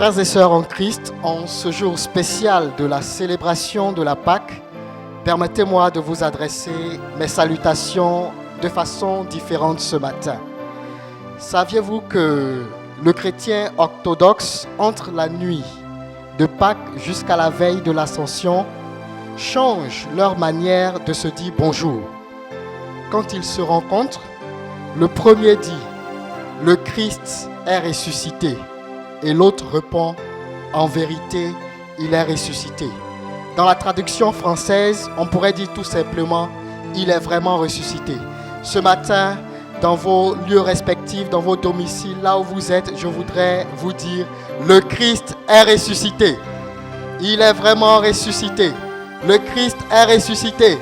Frères et sœurs en Christ, en ce jour spécial de la célébration de la Pâque, permettez-moi de vous adresser mes salutations de façon différente ce matin. Saviez-vous que le chrétien orthodoxe, entre la nuit de Pâques jusqu'à la veille de l'Ascension, change leur manière de se dire bonjour. Quand ils se rencontrent, le premier dit « Le Christ est ressuscité » et l'autre répond « En vérité, il est ressuscité ». Dans la traduction française, on pourrait dire tout simplement « Il est vraiment ressuscité ». Ce matin, dans vos lieux respectifs, dans vos domiciles, là où vous êtes, je voudrais vous dire « Le Christ est ressuscité ». Il est vraiment ressuscité. Le Christ est ressuscité.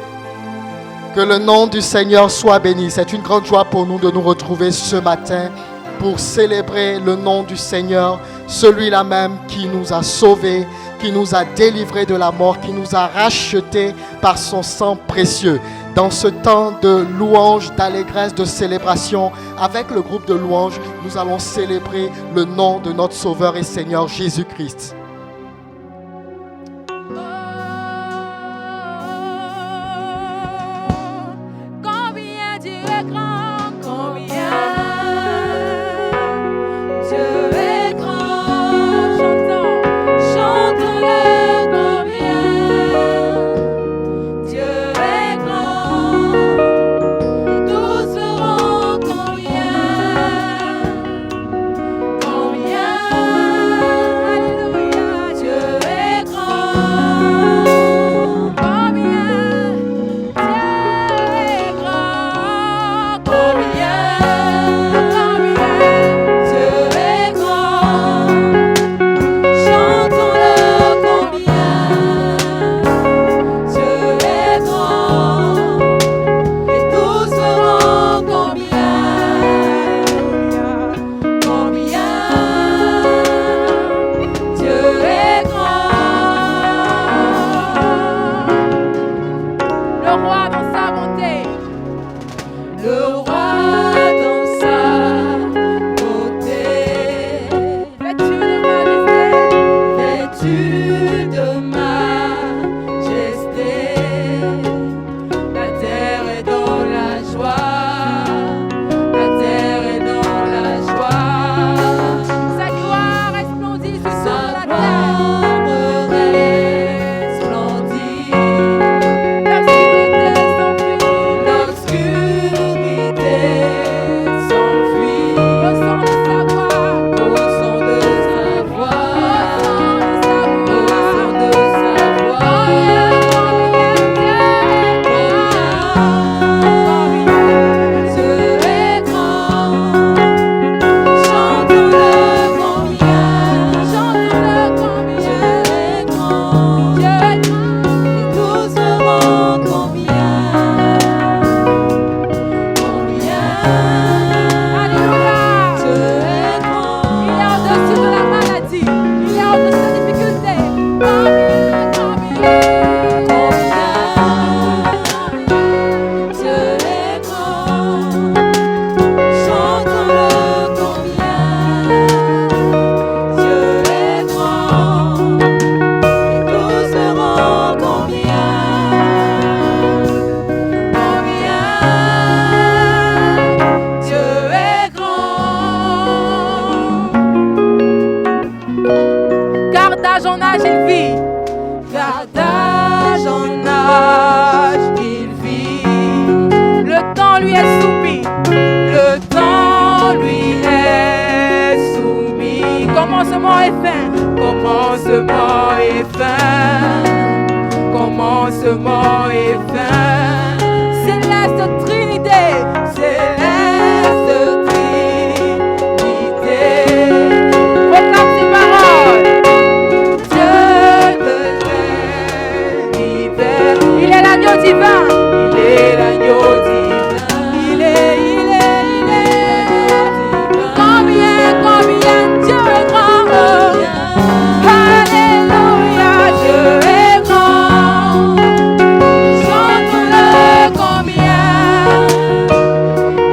Que le nom du Seigneur soit béni. C'est une grande joie pour nous de nous retrouver ce matin pour célébrer le nom du Seigneur, celui-là même qui nous a sauvés, qui nous a délivrés de la mort, qui nous a rachetés par son sang précieux. Dans ce temps de louange, d'allégresse, de célébration, avec le groupe de louanges, nous allons célébrer le nom de notre Sauveur et Seigneur Jésus-Christ.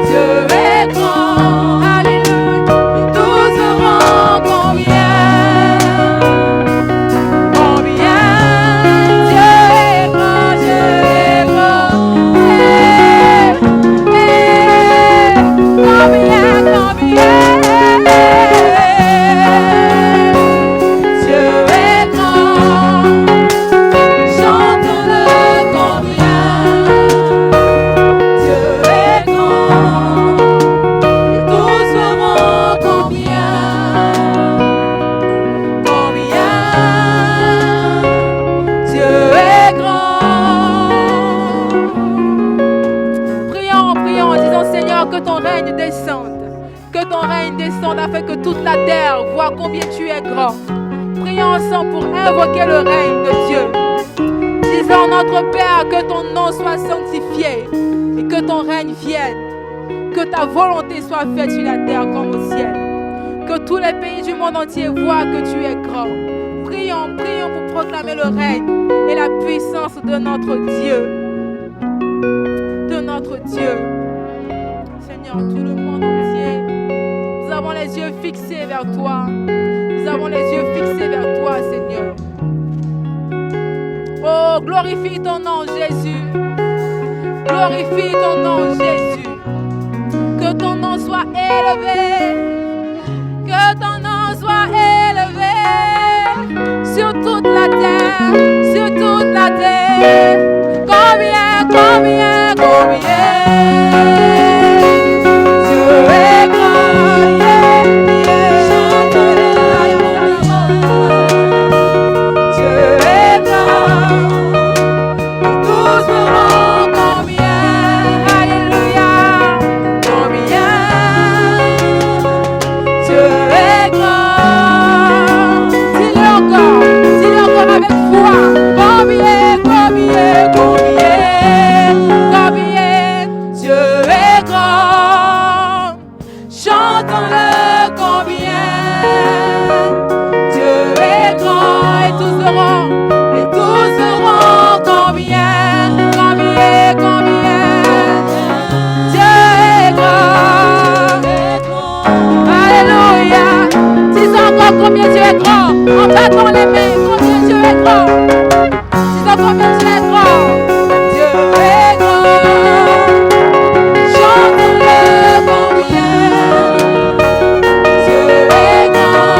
Dieu règne descende. Que ton règne descende afin que toute la terre voit combien tu es grand. Prions ensemble pour invoquer le règne de Dieu. Disons notre Père, que ton nom soit sanctifié et que ton règne vienne. Que ta volonté soit faite sur la terre comme au ciel. Que tous les pays du monde entier voient que tu es grand. Prions pour proclamer le règne et la puissance de notre Dieu. De notre Dieu. Seigneur, tout le monde entier, nous avons les yeux fixés vers toi. Nous avons les yeux fixés vers toi, Seigneur. Oh, glorifie ton nom, Jésus. Glorifie ton nom, Jésus. Que ton nom soit élevé. Que ton nom soit élevé sur toute la terre, sur toute la terre. Combien, combien, combien. Dieu est grand, yeah, yeah. Dieu est grand. Tous verront combien. Alléluia. Combien. Dieu est grand. Dis-le encore avec foi. Combien, combien, combien, combien. Dieu est grand. Chantons-le combien. Dieu est grand et tous verront combien, combien, combien. Dieu est grand. Alléluia. Disons encore combien Dieu est grand. En battant les mains, combien Dieu est grand. Disons combien Dieu est grand. Dieu est grand. Chantons-le combien. Dieu est grand.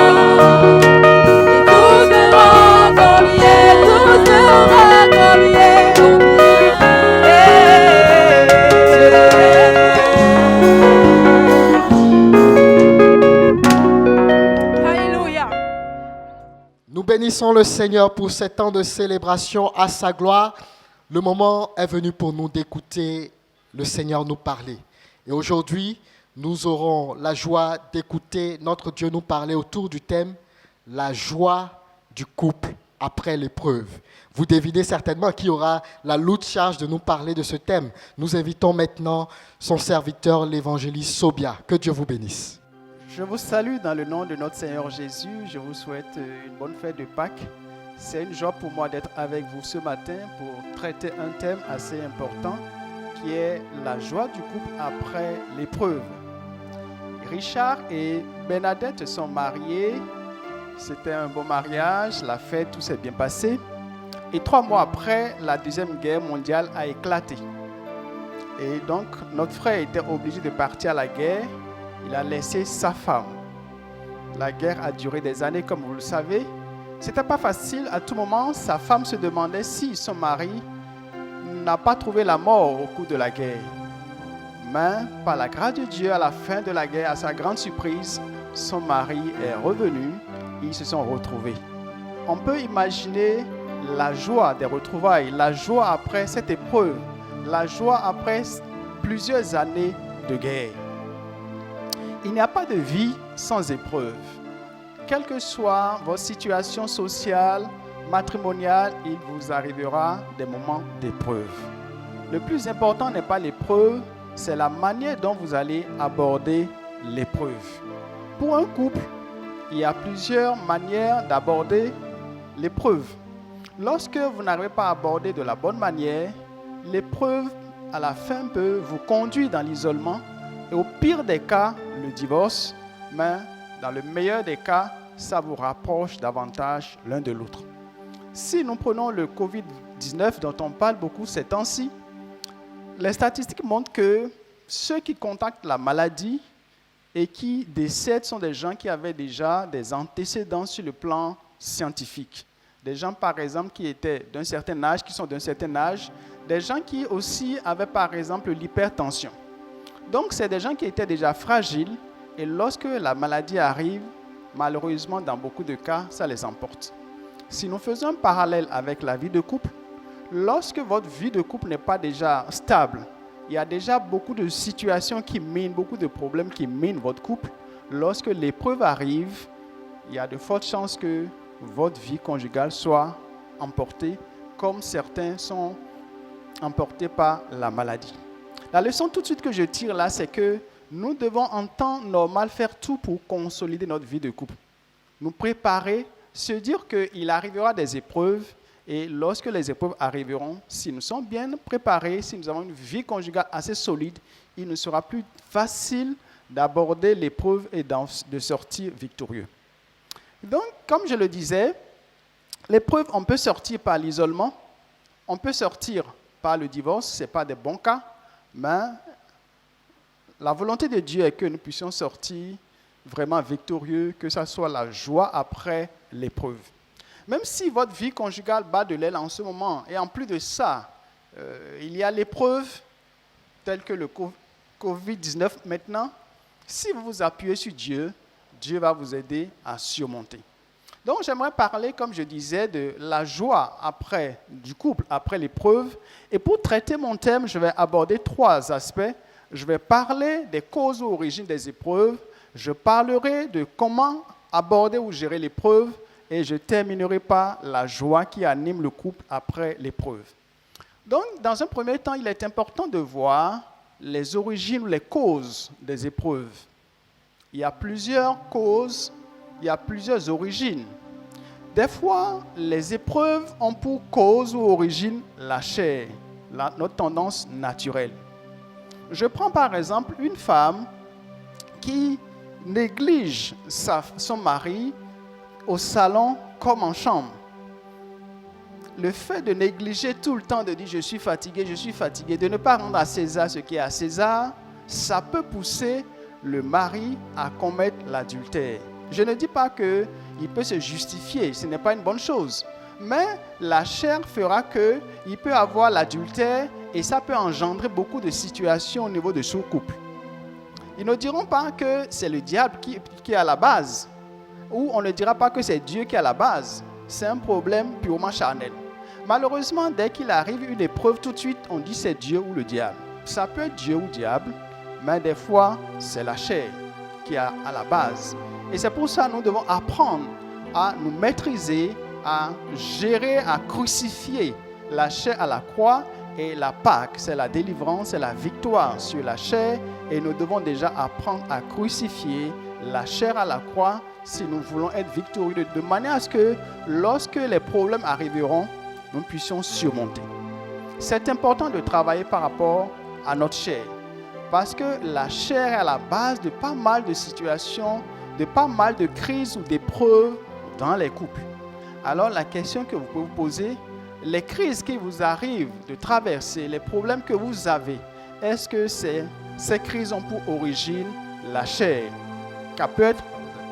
Et tous verront combien, tous verront combien, combien. Dieu est grand. Alléluia. Nous bénissons le Seigneur pour ce temps de célébration à sa gloire. Le moment est venu pour nous d'écouter le Seigneur nous parler. Et aujourd'hui, nous aurons la joie d'écouter notre Dieu nous parler autour du thème « La joie du couple après l'épreuve ». Vous devinez certainement qui aura la lourde charge de nous parler de ce thème. Nous invitons maintenant son serviteur, l'évangéliste Sobia. Que Dieu vous bénisse. Je vous salue dans le nom de notre Seigneur Jésus. Je vous souhaite une bonne fête de Pâques. C'est une joie pour moi d'être avec vous ce matin pour traiter un thème assez important qui est la joie du couple après l'épreuve. Richard et Bernadette sont mariés. C'était un beau mariage, la fête, tout s'est bien passé. Et 3 mois après, la Deuxième Guerre mondiale a éclaté. Et donc, notre frère était obligé de partir à la guerre. Il a laissé sa femme. La guerre a duré des années, comme vous le savez. C'était pas facile. À tout moment, sa femme se demandait si son mari n'a pas trouvé la mort au cours de la guerre. Mais par la grâce de Dieu, à la fin de la guerre, à sa grande surprise, son mari est revenu et ils se sont retrouvés. On peut imaginer la joie des retrouvailles, la joie après cette épreuve, la joie après plusieurs années de guerre. Il n'y a pas de vie sans épreuve. Quelle que soit votre situation sociale, matrimoniale, il vous arrivera des moments d'épreuve. Le plus important n'est pas l'épreuve, c'est la manière dont vous allez aborder l'épreuve. Pour un couple, il y a plusieurs manières d'aborder l'épreuve. Lorsque vous n'arrivez pas à aborder de la bonne manière, l'épreuve à la fin peut vous conduire dans l'isolement et au pire des cas, le divorce, mais dans le meilleur des cas, ça vous rapproche davantage l'un de l'autre. Si nous prenons le Covid-19 dont on parle beaucoup ces temps-ci, les statistiques montrent que ceux qui contractent la maladie et qui décèdent sont des gens qui avaient déjà des antécédents sur le plan scientifique. Des gens, par exemple, qui étaient d'un certain âge, qui sont d'un certain âge, des gens qui aussi avaient, par exemple, l'hypertension. Donc, c'est des gens qui étaient déjà fragiles et lorsque la maladie arrive, malheureusement, dans beaucoup de cas, ça les emporte. Si nous faisons un parallèle avec la vie de couple, lorsque votre vie de couple n'est pas déjà stable, il y a déjà beaucoup de situations qui minent, beaucoup de problèmes qui minent votre couple. Lorsque l'épreuve arrive, il y a de fortes chances que votre vie conjugale soit emportée, comme certains sont emportés par la maladie. La leçon tout de suite que je tire là, c'est que nous devons en temps normal faire tout pour consolider notre vie de couple. Nous préparer, se dire qu'il arrivera des épreuves et lorsque les épreuves arriveront, si nous sommes bien préparés, si nous avons une vie conjugale assez solide, il nous sera plus facile d'aborder l'épreuve et de sortir victorieux. Donc, comme je le disais, l'épreuve, on peut sortir par l'isolement, on peut sortir par le divorce, ce n'est pas des bons cas, mais la volonté de Dieu est que nous puissions sortir vraiment victorieux, que ce soit la joie après l'épreuve. Même si votre vie conjugale bat de l'aile en ce moment, et en plus de ça, il y a l'épreuve telle que le COVID-19 maintenant, si vous vous appuyez sur Dieu, Dieu va vous aider à surmonter. Donc j'aimerais parler, comme je disais, de la joie du couple après l'épreuve. Et pour traiter mon thème, je vais aborder 3 aspects. Je vais parler des causes ou origines des épreuves. Je parlerai de comment aborder ou gérer l'épreuve. Et je terminerai par la joie qui anime le couple après l'épreuve. Donc, dans un premier temps, il est important de voir les origines ou les causes des épreuves. Il y a plusieurs causes, il y a plusieurs origines. Des fois, les épreuves ont pour cause ou origine la chair, notre tendance naturelle. Je prends par exemple une femme qui néglige son mari au salon comme en chambre. Le fait de négliger tout le temps, de dire je suis fatigué, de ne pas rendre à César ce qui est à César, ça peut pousser le mari à commettre l'adultère. Je ne dis pas qu'il peut se justifier, ce n'est pas une bonne chose. Mais la chair fera qu'il peut avoir l'adultère et ça peut engendrer beaucoup de situations au niveau de son couple. Ils ne diront pas que c'est le diable qui est à la base, ou on ne dira pas que c'est Dieu qui est à la base. C'est un problème purement charnel. Malheureusement, dès qu'il arrive une épreuve, tout de suite, on dit c'est Dieu ou le diable. Ça peut être Dieu ou le diable, mais des fois, c'est la chair qui est à la base. Et c'est pour ça que nous devons apprendre à nous maîtriser, à gérer, à crucifier la chair à la croix. Et la Pâque, c'est la délivrance, c'est la victoire sur la chair. Et nous devons déjà apprendre à crucifier la chair à la croix si nous voulons être victorieux, de manière à ce que lorsque les problèmes arriveront, nous puissions surmonter. C'est important de travailler par rapport à notre chair, parce que la chair est à la base de pas mal de situations, de pas mal de crises ou d'épreuves dans les couples. Alors la question que vous pouvez vous poser, les crises qui vous arrivent de traverser, les problèmes que vous avez, est-ce que ces crises ont pour origine la chair? Ça peut être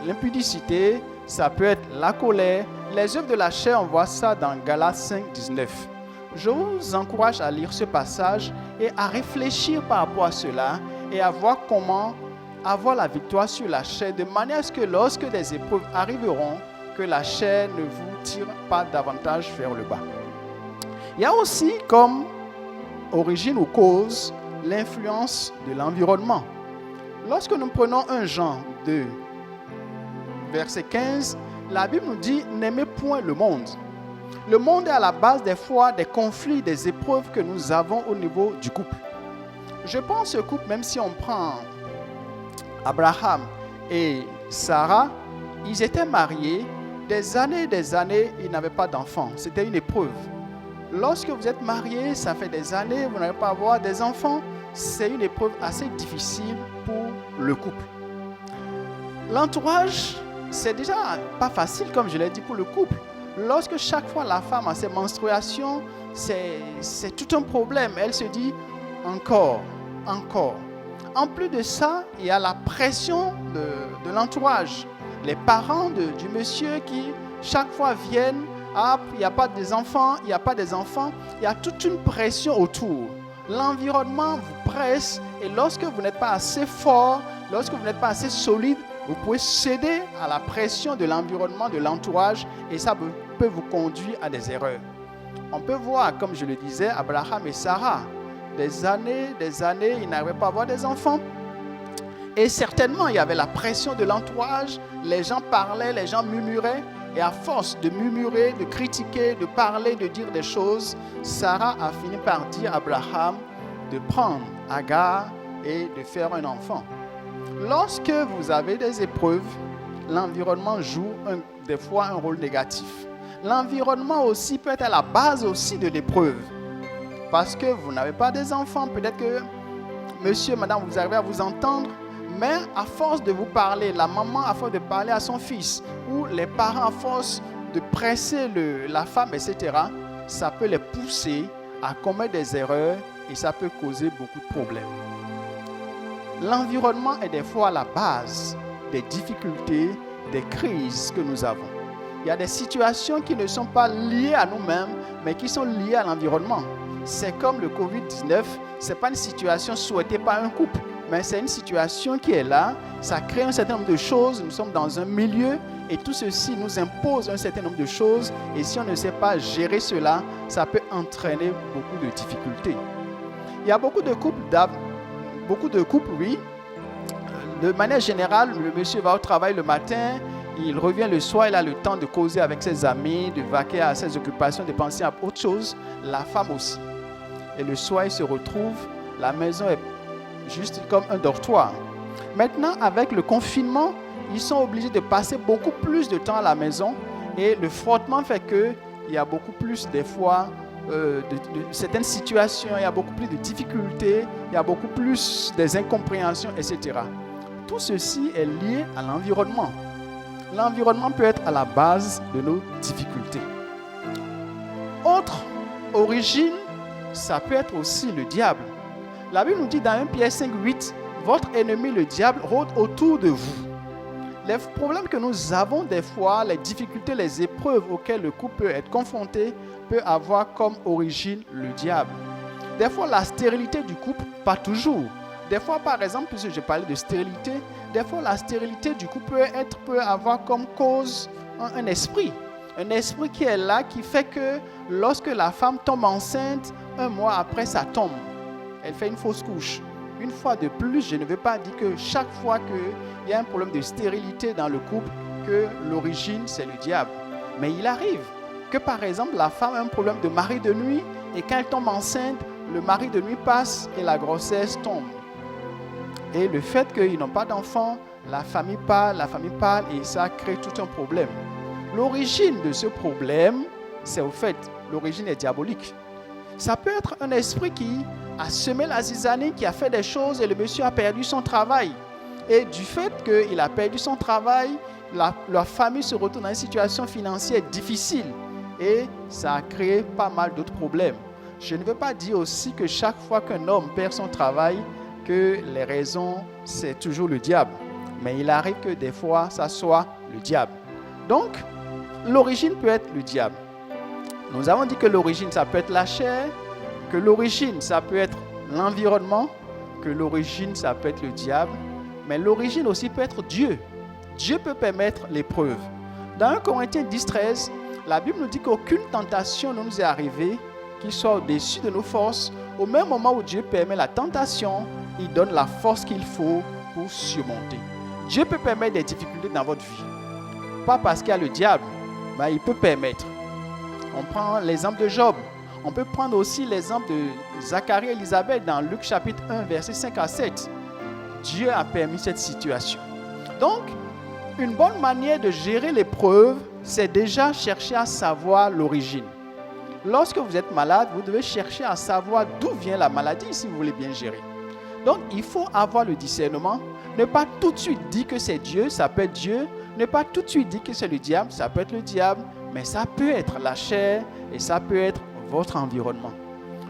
l'impudicité, ça peut être la colère. Les œuvres de la chair, on voit ça dans Galates 5, 19. Je vous encourage à lire ce passage et à réfléchir par rapport à cela et à voir comment avoir la victoire sur la chair, de manière à ce que lorsque des épreuves arriveront, que la chair ne vous tire pas davantage vers le bas. Il y a aussi comme origine ou cause l'influence de l'environnement. Lorsque nous prenons 1 Jean 2, verset 15, la Bible nous dit « N'aimez point le monde ». Le monde est à la base des fois des conflits, des épreuves que nous avons au niveau du couple. Je pense au couple, même si on prend Abraham et Sarah, ils étaient mariés, des années, ils n'avaient pas d'enfants. C'était une épreuve. Lorsque vous êtes marié, ça fait des années, vous n'allez pas avoir des enfants, c'est une épreuve assez difficile pour le couple. L'entourage, c'est déjà pas facile, comme je l'ai dit, pour le couple. Lorsque chaque fois la femme a ses menstruations, c'est tout un problème. Elle se dit encore. En plus de ça, il y a la pression de l'entourage. Les parents du monsieur qui chaque fois viennent, il n'y a pas des enfants, il y a toute une pression autour. L'environnement vous presse et lorsque vous n'êtes pas assez fort, lorsque vous n'êtes pas assez solide, vous pouvez céder à la pression de l'environnement, de l'entourage et ça peut vous conduire à des erreurs. On peut voir, comme je le disais, Abraham et Sarah. des années, ils n'arrivaient pas à avoir des enfants. Et certainement, il y avait la pression de l'entourage. Les gens parlaient, les gens murmuraient. Et à force de murmurer, de critiquer, de parler, de dire des choses, Sarah a fini par dire à Abraham de prendre Agar et de faire un enfant. Lorsque vous avez des épreuves, l'environnement joue des fois un rôle négatif. L'environnement aussi peut être à la base aussi de l'épreuve. Parce que vous n'avez pas des enfants, peut-être que monsieur, madame, vous arrivez à vous entendre, mais à force de vous parler, la maman à force de parler à son fils, ou les parents à force de presser la femme, etc., ça peut les pousser à commettre des erreurs et ça peut causer beaucoup de problèmes. L'environnement est des fois à la base des difficultés, des crises que nous avons. Il y a des situations qui ne sont pas liées à nous-mêmes, mais qui sont liées à l'environnement. C'est comme le Covid-19, ce n'est pas une situation souhaitée par un couple, mais c'est une situation qui est là, ça crée un certain nombre de choses, nous sommes dans un milieu et tout ceci nous impose un certain nombre de choses et si on ne sait pas gérer cela, ça peut entraîner beaucoup de difficultés. Il y a beaucoup de couples, oui. De manière générale, le monsieur va au travail le matin, il revient le soir, il a le temps de causer avec ses amis, de vaquer à ses occupations, de penser à autre chose, la femme aussi. Et le soir, il se retrouve, la maison est juste comme un dortoir. Maintenant, avec le confinement, ils sont obligés de passer beaucoup plus de temps à la maison et le frottement fait qu'il y a beaucoup plus des fois de certaines situations, il y a beaucoup plus de difficultés, il y a beaucoup plus des incompréhensions, etc. Tout ceci est lié à l'environnement. L'environnement peut être à la base de nos difficultés. Autre origine, ça peut être aussi le diable. La Bible nous dit dans 1 Pierre 5:8, votre ennemi le diable rôde autour de vous. Les problèmes que nous avons des fois, les difficultés, les épreuves auxquelles le couple peut être confronté, peut avoir comme origine le diable. Des fois, la stérilité du couple, pas toujours. Des fois, par exemple, puisque je parlais de stérilité, des fois, la stérilité du couple peut avoir comme cause un esprit. Un esprit qui est là, qui fait que lorsque la femme tombe enceinte, 1 mois après, ça tombe. Elle fait une fausse couche. Une fois de plus, je ne veux pas dire que chaque fois qu'il y a un problème de stérilité dans le couple, que l'origine, c'est le diable. Mais il arrive que, par exemple, la femme a un problème de mari de nuit et quand elle tombe enceinte, le mari de nuit passe et la grossesse tombe. Et le fait qu'ils n'ont pas d'enfants, la famille parle et ça crée tout un problème. L'origine de ce problème, c'est au fait, l'origine est diabolique. Ça peut être un esprit qui a semé la zizanie, qui a fait des choses et le monsieur a perdu son travail. Et du fait qu'il a perdu son travail, la famille se retrouve dans une situation financière difficile et ça a créé pas mal d'autres problèmes. Je ne veux pas dire aussi que chaque fois qu'un homme perd son travail, que les raisons, c'est toujours le diable. Mais il arrive que des fois, ça soit le diable. Donc, l'origine peut être le diable. Nous avons dit que l'origine, ça peut être la chair, que l'origine, ça peut être l'environnement, que l'origine, ça peut être le diable, mais l'origine aussi peut être Dieu. Dieu peut permettre l'épreuve. Dans 1 Corinthiens 10:13, la Bible nous dit qu'aucune tentation ne nous est arrivée qui soit au-dessus de nos forces. Au même moment où Dieu permet la tentation, il donne la force qu'il faut pour surmonter. Dieu peut permettre des difficultés dans votre vie. Pas parce qu'il y a le diable, mais il peut permettre. On prend l'exemple de Job. On peut prendre aussi l'exemple de Zacharie et Élisabeth dans Luc chapitre 1, versets 5 à 7. Dieu a permis cette situation. Donc, une bonne manière de gérer l'épreuve, c'est déjà chercher à savoir l'origine. Lorsque vous êtes malade, vous devez chercher à savoir d'où vient la maladie si vous voulez bien gérer. Donc, il faut avoir le discernement. Ne pas tout de suite dire que c'est Dieu, ça peut être Dieu. Ne pas tout de suite dire que c'est le diable, ça peut être le diable. Mais ça peut être la chair et ça peut être votre environnement.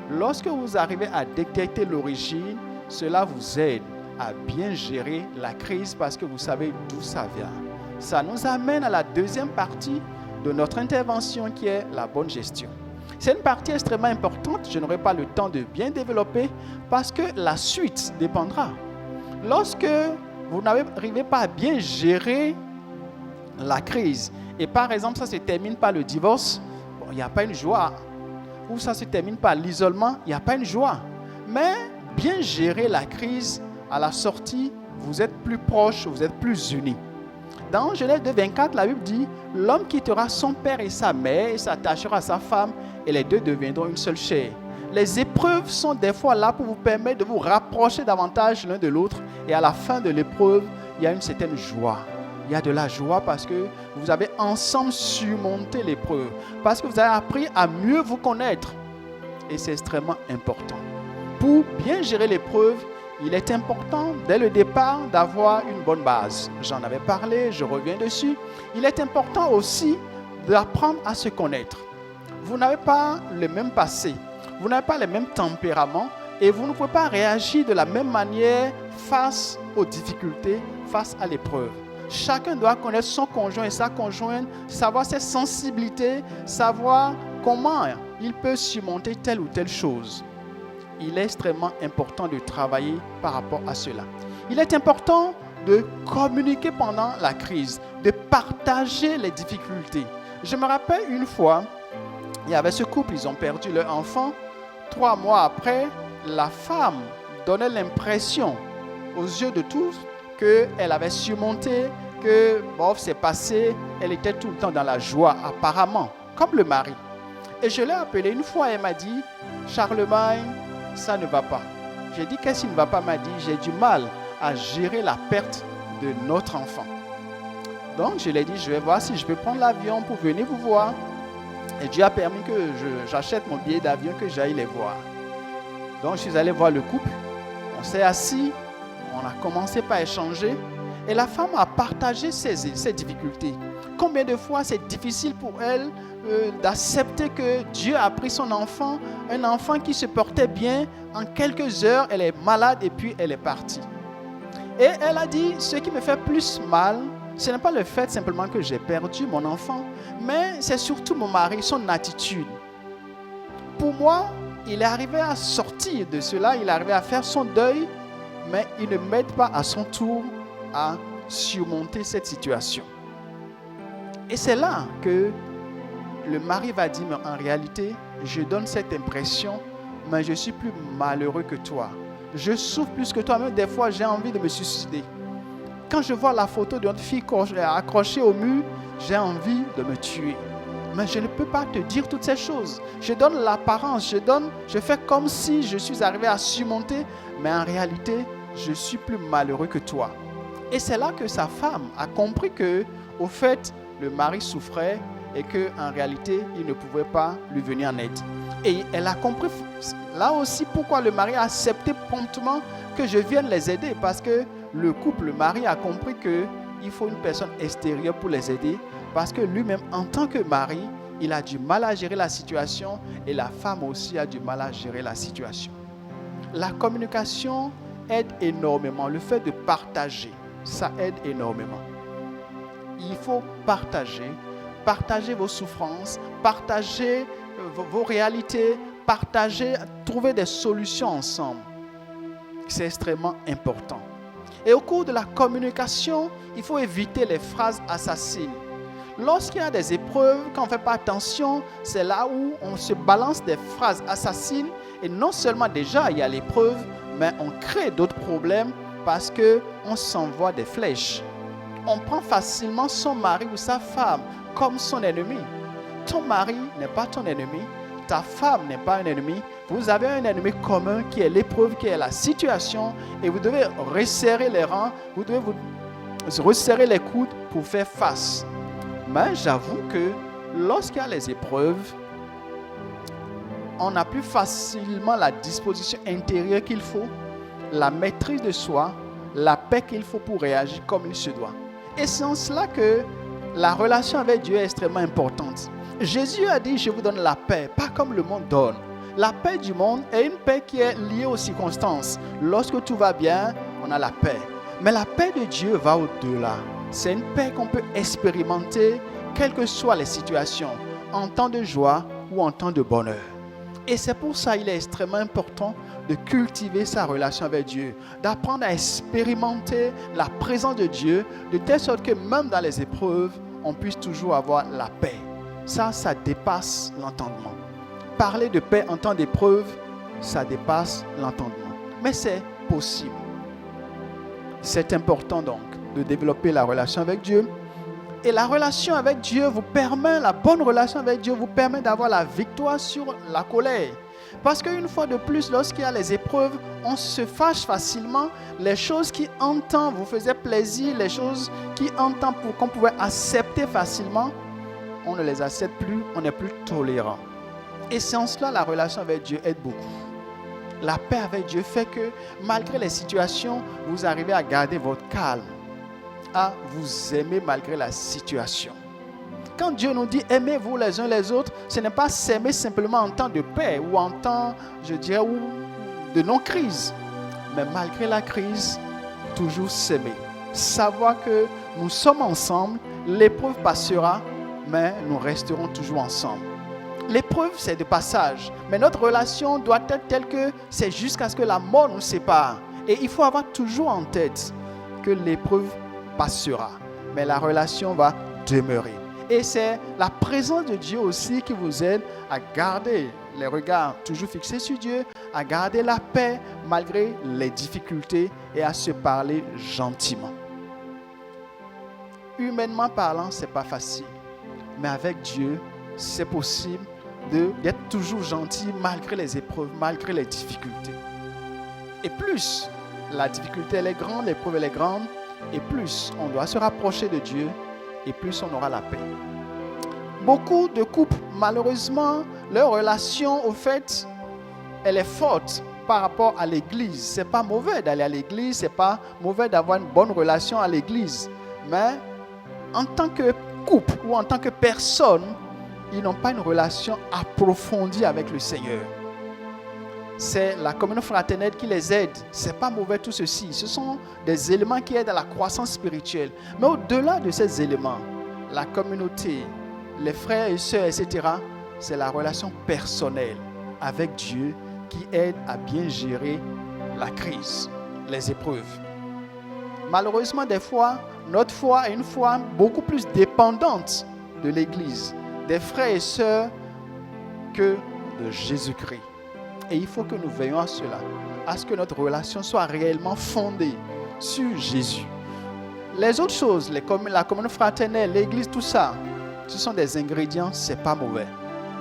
Lorsque vous arrivez à détecter l'origine, cela vous aide à bien gérer la crise parce que vous savez d'où ça vient. Ça nous amène à la deuxième partie de notre intervention qui est la bonne gestion. C'est une partie extrêmement importante, je n'aurai pas le temps de bien développer parce que la suite dépendra. Lorsque vous n'arrivez pas à bien gérer la crise, et par exemple ça se termine par le divorce, il n'y a pas une joie. Ou ça se termine par l'isolement, il n'y a pas une joie. Mais bien gérer la crise, à la sortie, vous êtes plus proches, vous êtes plus unis. Dans Genèse 2:24, la Bible dit « L'homme quittera son père et sa mère et s'attachera à sa femme et les deux deviendront une seule chair. » Les épreuves sont des fois là pour vous permettre de vous rapprocher davantage l'un de l'autre. Et à la fin de l'épreuve, il y a une certaine joie. Il y a de la joie parce que vous avez ensemble surmonté l'épreuve. Parce que vous avez appris à mieux vous connaître. Et c'est extrêmement important. Pour bien gérer l'épreuve, il est important dès le départ d'avoir une bonne base. J'en avais parlé, je reviens dessus. Il est important aussi d'apprendre à se connaître. Vous n'avez pas le même passé. Vous n'avez pas le même tempérament et vous ne pouvez pas réagir de la même manière face aux difficultés, face à l'épreuve. Chacun doit connaître son conjoint et sa conjointe, savoir ses sensibilités, savoir comment il peut surmonter telle ou telle chose. Il est extrêmement important de travailler par rapport à cela. Il est important de communiquer pendant la crise, de partager les difficultés. Je me rappelle une fois, il y avait ce couple, ils ont perdu leur enfant. 3 mois après, la femme donnait l'impression aux yeux de tous qu'elle avait surmonté, que c'est passé, elle était tout le temps dans la joie apparemment, comme le mari. Et je l'ai appelée une fois, elle m'a dit « Charlemagne, ça ne va pas. » J'ai dit « Qu'est-ce qui ne va pas ?» Elle m'a dit « J'ai du mal à gérer la perte de notre enfant. » Donc je lui ai dit « Je vais voir si je peux prendre l'avion pour venir vous voir. » Et Dieu a permis que j'achète mon billet d'avion, que j'aille les voir. Donc je suis allé voir le couple, on s'est assis, on a commencé par échanger et la femme a partagé ses difficultés. Combien de fois c'est difficile pour elle d'accepter que Dieu a pris son enfant, un enfant qui se portait bien, en quelques heures elle est malade et puis elle est partie. Et elle a dit, ce qui me fait plus mal, ce n'est pas le fait simplement que j'ai perdu mon enfant, mais c'est surtout mon mari, son attitude. Pour moi, il est arrivé à sortir de cela, il est arrivé à faire son deuil, mais il ne m'aide pas à son tour à surmonter cette situation. Et c'est là que le mari va dire, mais en réalité, je donne cette impression, mais je suis plus malheureux que toi. Je souffre plus que toi, même des fois j'ai envie de me suicider. Quand je vois la photo de notre fille accrochée au mur, j'ai envie de me tuer. Mais je ne peux pas te dire toutes ces choses. Je donne l'apparence, je fais comme si je suis arrivé à surmonter, mais en réalité, je suis plus malheureux que toi. Et c'est là que sa femme a compris que, au fait, le mari souffrait et qu'en réalité, il ne pouvait pas lui venir en aide. Et elle a compris là aussi pourquoi le mari a accepté promptement que je vienne les aider, parce que le couple, le mari a compris qu'il faut une personne extérieure pour les aider, parce que lui-même, en tant que mari, il a du mal à gérer la situation et la femme aussi a du mal à gérer la situation. La communication aide énormément. Le fait de partager, ça aide énormément. Il faut partager vos souffrances, partager vos réalités, trouver des solutions ensemble. C'est extrêmement important. Et au cours de la communication, il faut éviter les phrases assassines. Lorsqu'il y a des épreuves, quand on ne fait pas attention, c'est là où on se balance des phrases assassines. Et non seulement déjà il y a l'épreuve, mais on crée d'autres problèmes parce qu'on s'envoie des flèches. On prend facilement son mari ou sa femme comme son ennemi. Ton mari n'est pas ton ennemi, ta femme n'est pas un ennemi. Vous avez un ennemi commun qui est l'épreuve, qui est la situation, et vous devez resserrer les rangs, vous devez vous resserrer les coudes pour faire face. Mais j'avoue que lorsqu'il y a les épreuves, on n'a plus facilement la disposition intérieure qu'il faut, la maîtrise de soi, la paix qu'il faut pour réagir comme il se doit. Et c'est en cela que la relation avec Dieu est extrêmement importante. Jésus a dit, je vous donne la paix, pas comme le monde donne. La paix du monde est une paix qui est liée aux circonstances. Lorsque tout va bien, on a la paix. Mais la paix de Dieu va au-delà. C'est une paix qu'on peut expérimenter, quelles que soient les situations, en temps de joie ou en temps de bonheur. Et c'est pour ça qu'il est extrêmement important de cultiver sa relation avec Dieu, d'apprendre à expérimenter la présence de Dieu, de telle sorte que même dans les épreuves, on puisse toujours avoir la paix. Ça dépasse l'entendement. Parler de paix en temps d'épreuve, ça dépasse l'entendement. Mais c'est possible. C'est important donc de développer la relation avec Dieu. Et la relation avec Dieu vous permet, la bonne relation avec Dieu vous permet d'avoir la victoire sur la colère. Parce qu'une fois de plus, lorsqu'il y a les épreuves, on se fâche facilement. Les choses qui en temps vous faisaient plaisir, les choses qui en temps qu'on pouvait accepter facilement, on ne les accepte plus, on n'est plus tolérant. Et c'est en cela la relation avec Dieu aide beaucoup. La paix avec Dieu fait que malgré les situations, vous arrivez à garder votre calme, à vous aimer malgré la situation. Quand Dieu nous dit aimez-vous les uns les autres, ce n'est pas s'aimer simplement en temps de paix ou en temps, je dirais, ou de non-crise. Mais malgré la crise, toujours s'aimer. Savoir que nous sommes ensemble, l'épreuve passera, mais nous resterons toujours ensemble. L'épreuve, c'est de passage. Mais notre relation doit être telle que c'est jusqu'à ce que la mort nous sépare. Et il faut avoir toujours en tête que l'épreuve passera. Mais la relation va demeurer. Et c'est la présence de Dieu aussi qui vous aide à garder les regards toujours fixés sur Dieu, à garder la paix malgré les difficultés et à se parler gentiment. Humainement parlant, ce n'est pas facile. Mais avec Dieu, c'est possible d'être toujours gentil malgré les épreuves, malgré les difficultés. Et plus la difficulté elle est grande, l'épreuve elle est grande, et plus on doit se rapprocher de Dieu, et plus on aura la paix. Beaucoup de couples, malheureusement, leur relation, au fait, elle est forte par rapport à l'église. Ce n'est pas mauvais d'aller à l'église, ce n'est pas mauvais d'avoir une bonne relation à l'église. Mais en tant que couple ou en tant que personne, ils n'ont pas une relation approfondie avec le Seigneur. C'est la communion fraternelle qui les aide. Ce n'est pas mauvais tout ceci. Ce sont des éléments qui aident à la croissance spirituelle. Mais au-delà de ces éléments, la communauté, les frères et sœurs, etc., c'est la relation personnelle avec Dieu qui aide à bien gérer la crise, les épreuves. Malheureusement, des fois, notre foi est une foi beaucoup plus dépendante de l'Église, des frères et sœurs, que de Jésus-Christ. Et il faut que nous veillions à cela, à ce que notre relation soit réellement fondée sur Jésus. Les autres choses, la communion fraternelle, l'église, tout ça, ce sont des ingrédients, ce n'est pas mauvais.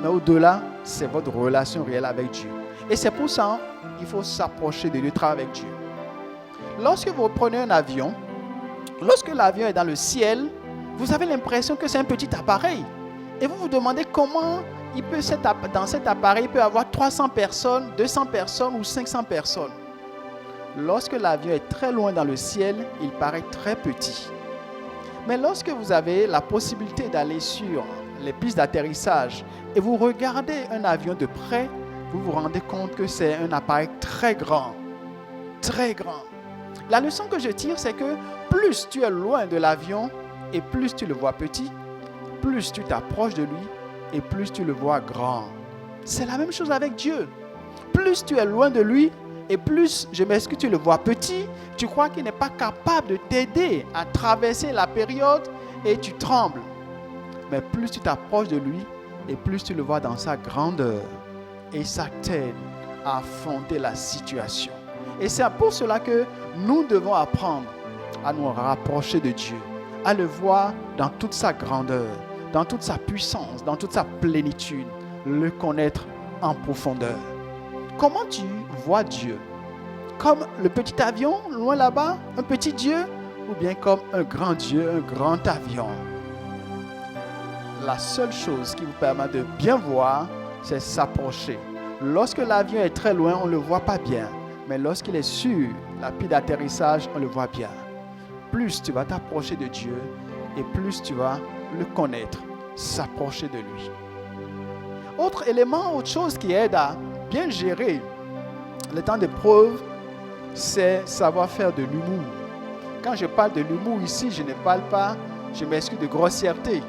Mais au-delà, c'est votre relation réelle avec Dieu. Et c'est pour ça qu'il faut s'approcher de Dieu, travailler avec Dieu. Lorsque vous prenez un avion, lorsque l'avion est dans le ciel, vous avez l'impression que c'est un petit appareil. Et vous vous demandez comment dans cet appareil, il peut y avoir 300 personnes, 200 personnes ou 500 personnes. Lorsque l'avion est très loin dans le ciel, il paraît très petit. Mais lorsque vous avez la possibilité d'aller sur les pistes d'atterrissage et vous regardez un avion de près, vous vous rendez compte que c'est un appareil très grand. Très grand. La leçon que je tire, c'est que plus tu es loin de l'avion et plus tu le vois petit, plus tu t'approches de lui et plus tu le vois grand. C'est la même chose avec Dieu. Plus tu es loin de lui et plus, tu le vois petit, tu crois qu'il n'est pas capable de t'aider à traverser la période et tu trembles. Mais plus tu t'approches de lui et plus tu le vois dans sa grandeur. Et ça t'aide à affronter la situation. Et c'est pour cela que nous devons apprendre à nous rapprocher de Dieu, à le voir dans toute sa grandeur, dans toute sa puissance, dans toute sa plénitude, le connaître en profondeur. Comment tu vois Dieu? Comme le petit avion, loin là-bas, un petit Dieu, ou bien comme un grand Dieu, un grand avion? La seule chose qui vous permet de bien voir, c'est s'approcher. Lorsque l'avion est très loin, on ne le voit pas bien. Mais lorsqu'il est sur la piste d'atterrissage, on le voit bien. Plus tu vas t'approcher de Dieu et plus tu vas le connaître, s'approcher de lui. Autre élément, autre chose qui aide à bien gérer le temps d'épreuve, c'est savoir faire de l'humour. Quand je parle de l'humour ici, je ne parle pas, je m'excuse de grossièreté.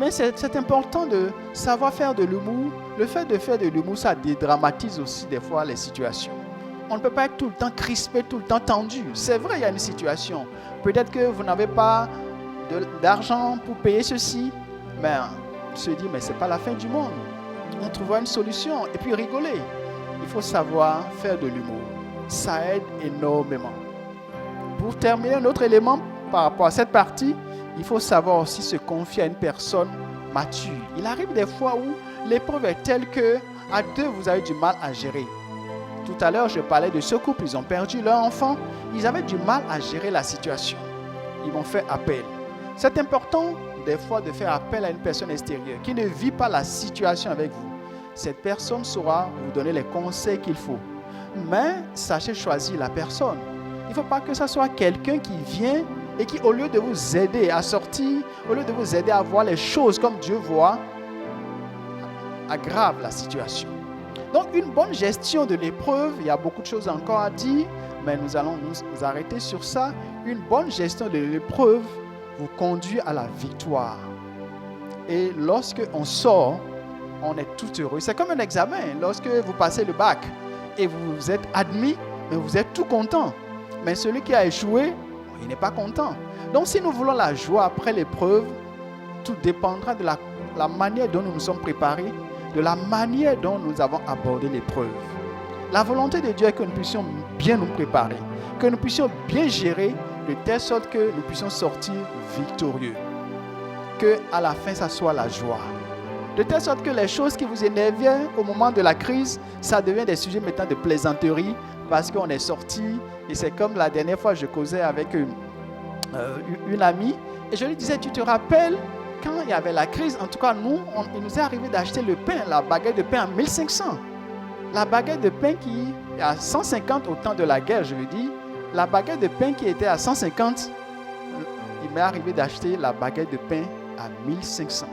Mais c'est important de savoir faire de l'humour. Le fait de faire de l'humour, ça dédramatise aussi des fois les situations. On ne peut pas être tout le temps crispé, tout le temps tendu. C'est vrai, il y a une situation. Peut-être que vous n'avez pas d'argent pour payer ceci. Mais on se dit, mais ce n'est pas la fin du monde. On trouvera une solution et puis rigoler. il faut savoir faire de l'humour. Ça aide énormément. Pour terminer, un autre élément par rapport à cette partie, il faut savoir aussi se confier à une personne mature. Il arrive des fois où l'épreuve est telle que à deux, vous avez du mal à gérer. Tout à l'heure, je parlais de ce couple, ils ont perdu leur enfant. Ils avaient du mal à gérer la situation. Ils m'ont fait appel. C'est important des fois de faire appel à une personne extérieure qui ne vit pas la situation avec vous. Cette personne saura vous donner les conseils qu'il faut. Mais sachez choisir la personne. Il ne faut pas que ce soit quelqu'un qui vient et qui, au lieu de vous aider à sortir, au lieu de vous aider à voir les choses comme Dieu voit, aggrave la situation. Donc, une bonne gestion de l'épreuve, il y a beaucoup de choses encore à dire, mais nous allons nous arrêter sur ça. Une bonne gestion de l'épreuve vous conduit à la victoire. Et lorsque on sort, on est tout heureux. C'est comme un examen. Lorsque vous passez le bac et vous êtes admis, mais vous êtes tout content. Mais celui qui a échoué, il n'est pas content. Donc, si nous voulons la joie après l'épreuve, tout dépendra de la manière dont nous nous sommes préparés, de la manière dont nous avons abordé l'épreuve. La volonté de Dieu est que nous puissions bien nous préparer, que nous puissions bien gérer de telle sorte que nous puissions sortir victorieux. Que à la fin, ça soit la joie. De telle sorte que les choses qui vous énervaient au moment de la crise, ça devient des sujets maintenant de plaisanterie parce qu'on est sorti. Et c'est comme la dernière fois, je causais avec une amie et je lui disais, tu te rappelles quand il y avait la crise, en tout cas nous, il nous est arrivé d'acheter le pain, la baguette de pain à 1500. La baguette de pain qui est à 150 au temps de la guerre, je veux dire, la baguette de pain qui était à 150, il m'est arrivé d'acheter la baguette de pain à 1500.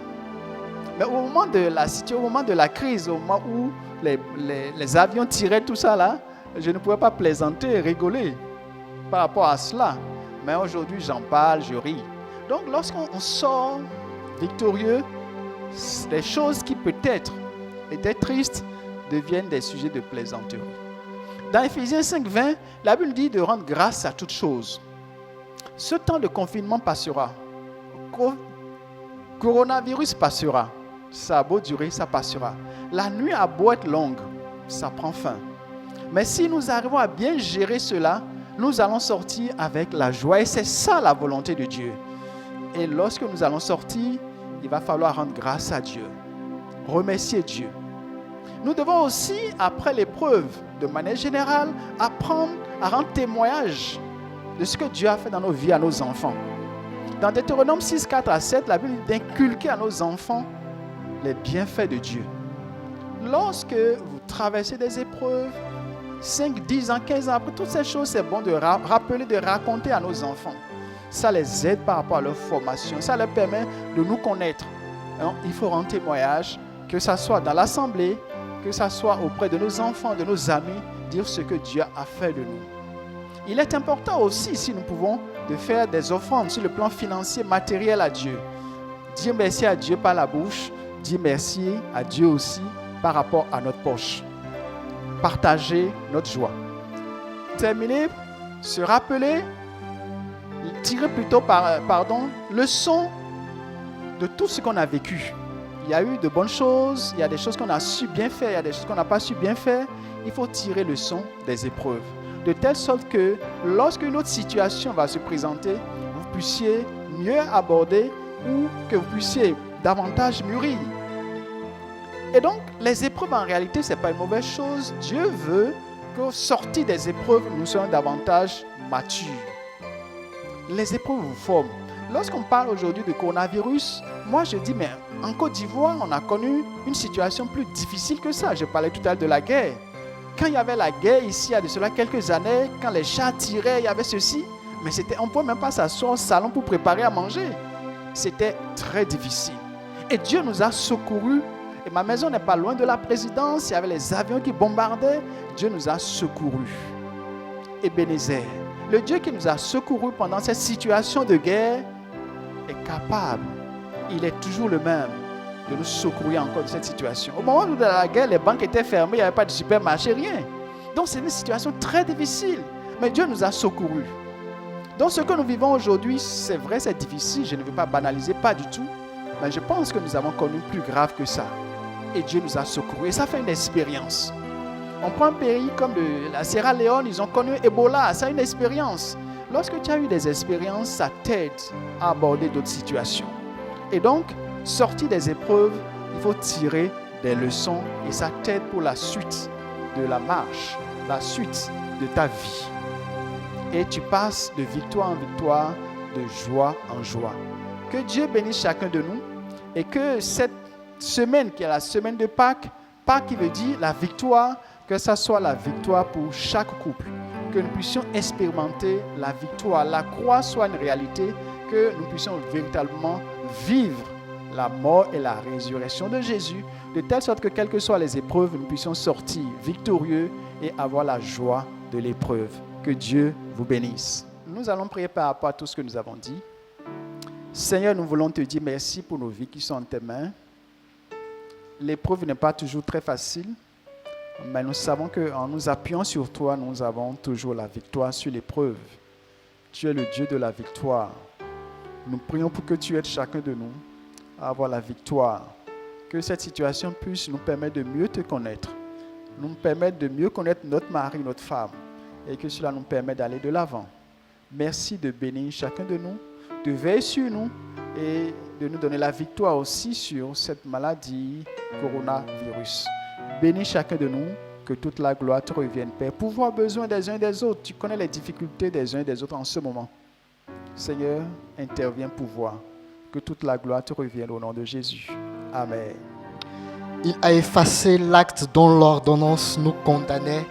Mais au moment de la situation, au moment de la crise, au moment où les avions tiraient tout ça là, je ne pouvais pas plaisanter, rigoler par rapport à cela. Mais aujourd'hui, j'en parle, je ris. Donc, lorsqu'on sort victorieux, les choses qui peut-être étaient tristes deviennent des sujets de plaisanterie. Dans Éphésiens 5:20, la Bible dit de rendre grâce à toutes choses. Ce temps de confinement passera. Coronavirus passera. Ça a beau durer, ça passera. La nuit a beau être longue, ça prend fin. Mais si nous arrivons à bien gérer cela, nous allons sortir avec la joie. Et c'est ça la volonté de Dieu. Et lorsque nous allons sortir, il va falloir rendre grâce à Dieu. Remercier Dieu. Nous devons aussi, après l'épreuve, de manière générale, apprendre à rendre témoignage de ce que Dieu a fait dans nos vies, à nos enfants. Dans Deutéronome 6, 4 à 7, la Bible dit d'inculquer à nos enfants les bienfaits de Dieu. Lorsque vous traversez des épreuves, 5, 10 ans, 15 ans après, toutes ces choses, c'est bon de rappeler, de raconter à nos enfants. Ça les aide par rapport à leur formation. Ça leur permet de nous connaître. Alors, il faut rendre témoignage, que ce soit dans l'assemblée, que ce soit auprès de nos enfants, de nos amis, dire ce que Dieu a fait de nous. Il est important aussi, si nous pouvons, de faire des offrandes sur le plan financier, matériel à Dieu. Dire merci à Dieu par la bouche, dire merci à Dieu aussi par rapport à notre poche. Partager notre joie. Terminer, se rappeler, tirer plutôt leçon de tout ce qu'on a vécu. Il y a eu de bonnes choses, il y a des choses qu'on a su bien faire, il y a des choses qu'on n'a pas su bien faire. Il faut tirer leçon des épreuves. De telle sorte que lorsqu'une autre situation va se présenter, vous puissiez mieux aborder ou que vous puissiez davantage mûrir. Et donc, les épreuves, en réalité, ce n'est pas une mauvaise chose. Dieu veut qu'au sortir des épreuves, nous soyons davantage matures. Les épreuves vous forment. Lorsqu'on parle aujourd'hui de coronavirus, moi je dis, mais en Côte d'Ivoire, on a connu une situation plus difficile que ça. Je parlais tout à l'heure de la guerre. Quand il y avait la guerre ici, il y a de cela quelques années, quand les chars tiraient, il y avait ceci. Mais on ne pouvait même pas s'asseoir au salon pour préparer à manger. C'était très difficile. Et Dieu nous a secourus. Et ma maison n'est pas loin de la présidence. Il y avait les avions qui bombardaient. Dieu nous a secourus. Ebenezer, le Dieu qui nous a secourus pendant cette situation de guerre, est capable. Il est toujours le même de nous secourir encore de cette situation. Au moment où de la guerre, les banques étaient fermées, il n'y avait pas de supermarché, rien. Donc c'est une situation très difficile. Mais Dieu nous a secourus. Donc ce que nous vivons aujourd'hui, c'est vrai, c'est difficile. Je ne veux pas banaliser, pas du tout. Mais je pense que nous avons connu plus grave que ça. Et Dieu nous a secourus. Et ça fait une expérience. On prend un pays comme la Sierra Leone, ils ont connu Ebola, c'est une expérience. Lorsque tu as eu des expériences, ça t'aide à aborder d'autres situations. Et donc, sorti des épreuves, il faut tirer des leçons et ça t'aide pour la suite de la marche, la suite de ta vie. Et tu passes de victoire en victoire, de joie en joie. Que Dieu bénisse chacun de nous et que cette semaine qui est la semaine de Pâques, Pâques qui veut dire la victoire, que ça soit la victoire pour chaque couple. Que nous puissions expérimenter la victoire, la croix soit une réalité, que nous puissions véritablement vivre la mort et la résurrection de Jésus, de telle sorte que quelles que soient les épreuves, nous puissions sortir victorieux et avoir la joie de l'épreuve. Que Dieu vous bénisse. Nous allons prier par rapport à tout ce que nous avons dit. Seigneur, nous voulons te dire merci pour nos vies qui sont en tes mains. L'épreuve n'est pas toujours très facile, mais nous savons qu'en nous appuyant sur toi, nous avons toujours la victoire sur l'épreuve. Tu es le Dieu de la victoire. Nous prions pour que tu aides chacun de nous à avoir la victoire. Que cette situation puisse nous permettre de mieux te connaître, nous permettre de mieux connaître notre mari, notre femme, et que cela nous permette d'aller de l'avant. Merci de bénir chacun de nous, de veiller sur nous et de nous donner la victoire aussi sur cette maladie, coronavirus. Bénis chacun de nous, que toute la gloire te revienne, Père. Pouvoir besoin des uns et des autres. Tu connais les difficultés des uns et des autres en ce moment. Seigneur, interviens pour voir. Que toute la gloire te revienne au nom de Jésus. Amen. Il a effacé l'acte dont l'ordonnance nous condamnait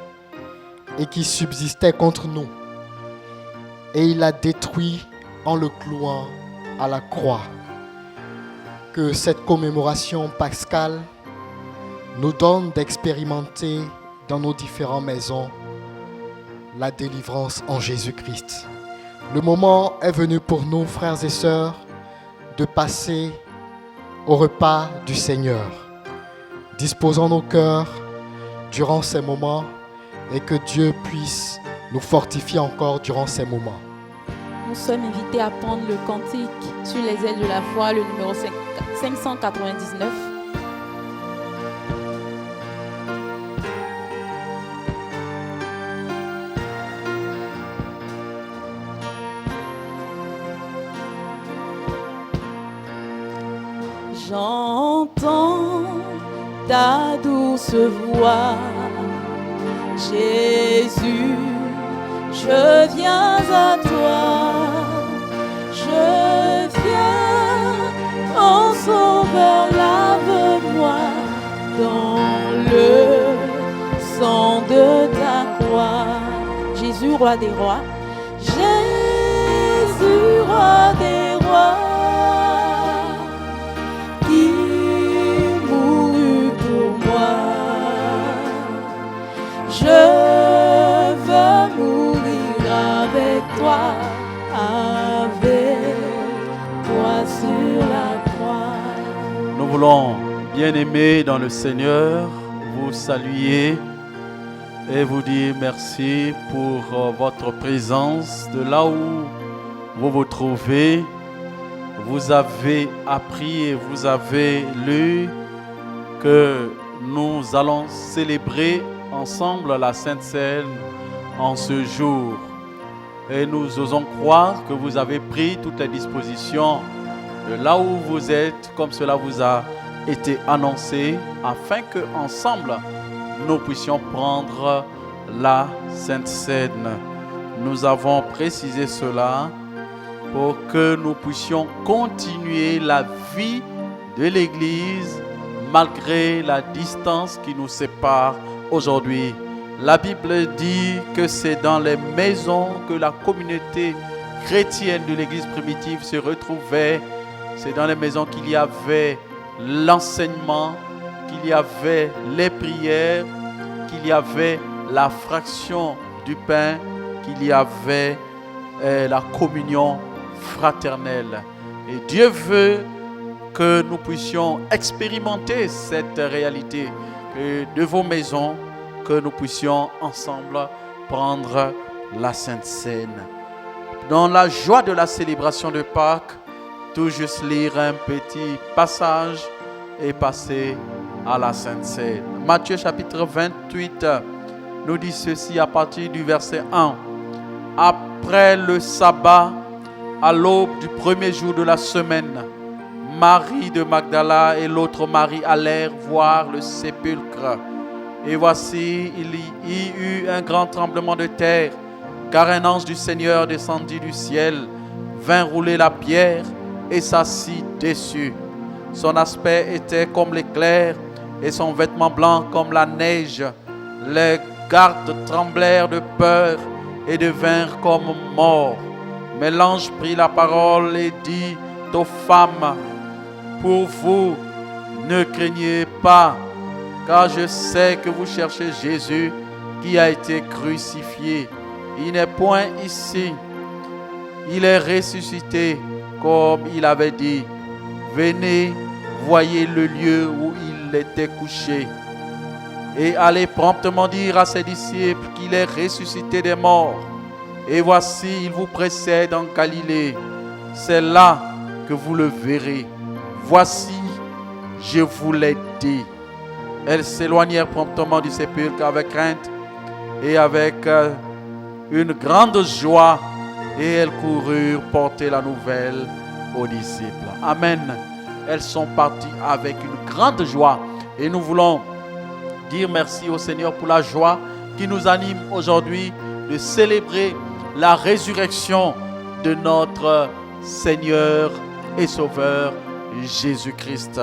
et qui subsistait contre nous. Et il l'a détruit en le clouant à la croix. Que cette commémoration pascale nous donne d'expérimenter dans nos différentes maisons la délivrance en Jésus-Christ. Le moment est venu pour nous, frères et sœurs, de passer au repas du Seigneur. Disposons nos cœurs durant ces moments et que Dieu puisse nous fortifier encore durant ces moments. Nous sommes invités à prendre le cantique sur les ailes de la foi, le numéro 599. J'entends ta douce voix, Jésus, je viens à toi, je viens, mon sauveur, lave-moi dans le sang de ta croix. Jésus, roi des rois, Jésus, roi des rois, qui mourut pour moi. Je veux mourir avec toi sur la croix. Nous voulons, bien-aimés dans le Seigneur, vous saluer et vous dire merci pour votre présence de là où vous vous trouvez. Vous avez appris et vous avez lu que nous allons célébrer ensemble la Sainte Seine en ce jour. Et nous osons croire que vous avez pris toutes les dispositions de là où vous êtes, comme cela vous a été annoncé, afin que ensemble nous puissions prendre la Sainte Seine. Nous avons précisé cela pour que nous puissions continuer la vie de l'Église malgré la distance qui nous sépare aujourd'hui. La Bible dit que c'est dans les maisons que la communauté chrétienne de l'Église primitive se retrouvait. C'est dans les maisons qu'il y avait l'enseignement, qu'il y avait les prières, qu'il y avait la fraction du pain, qu'il y avait la communion fraternelle. Et Dieu veut que nous puissions expérimenter cette réalité de vos maisons, que nous puissions ensemble prendre la Sainte Seine. Dans la joie de la célébration de Pâques, tout juste lire un petit passage et passer à la Sainte Seine. Matthieu chapitre 28, nous dit ceci à partir du verset 1. Après le sabbat, à l'aube du premier jour de la semaine, Marie de Magdala et l'autre Marie allèrent voir le sépulcre. Et voici, il y eut un grand tremblement de terre, car un ange du Seigneur descendit du ciel, vint rouler la pierre et s'assit dessus. Son aspect était comme l'éclair et son vêtement blanc comme la neige. Les gardes tremblèrent de peur et devinrent comme morts. Mais l'ange prit la parole et dit aux femmes: pour vous, ne craignez pas, car je sais que vous cherchez Jésus qui a été crucifié. Il n'est point ici. Il est ressuscité comme il avait dit. Venez, voyez le lieu où il était couché. Et allez promptement dire à ses disciples qu'il est ressuscité des morts. Et voici, il vous précède en Galilée. C'est là que vous le verrez. Voici, je vous l'ai dit. Elles s'éloignèrent promptement du sépulcre avec crainte et avec une grande joie. Et elles coururent porter la nouvelle aux disciples. Amen. Elles sont parties avec une grande joie. Et nous voulons dire merci au Seigneur pour la joie qui nous anime aujourd'hui de célébrer la résurrection de notre Seigneur et Sauveur Jésus-Christ.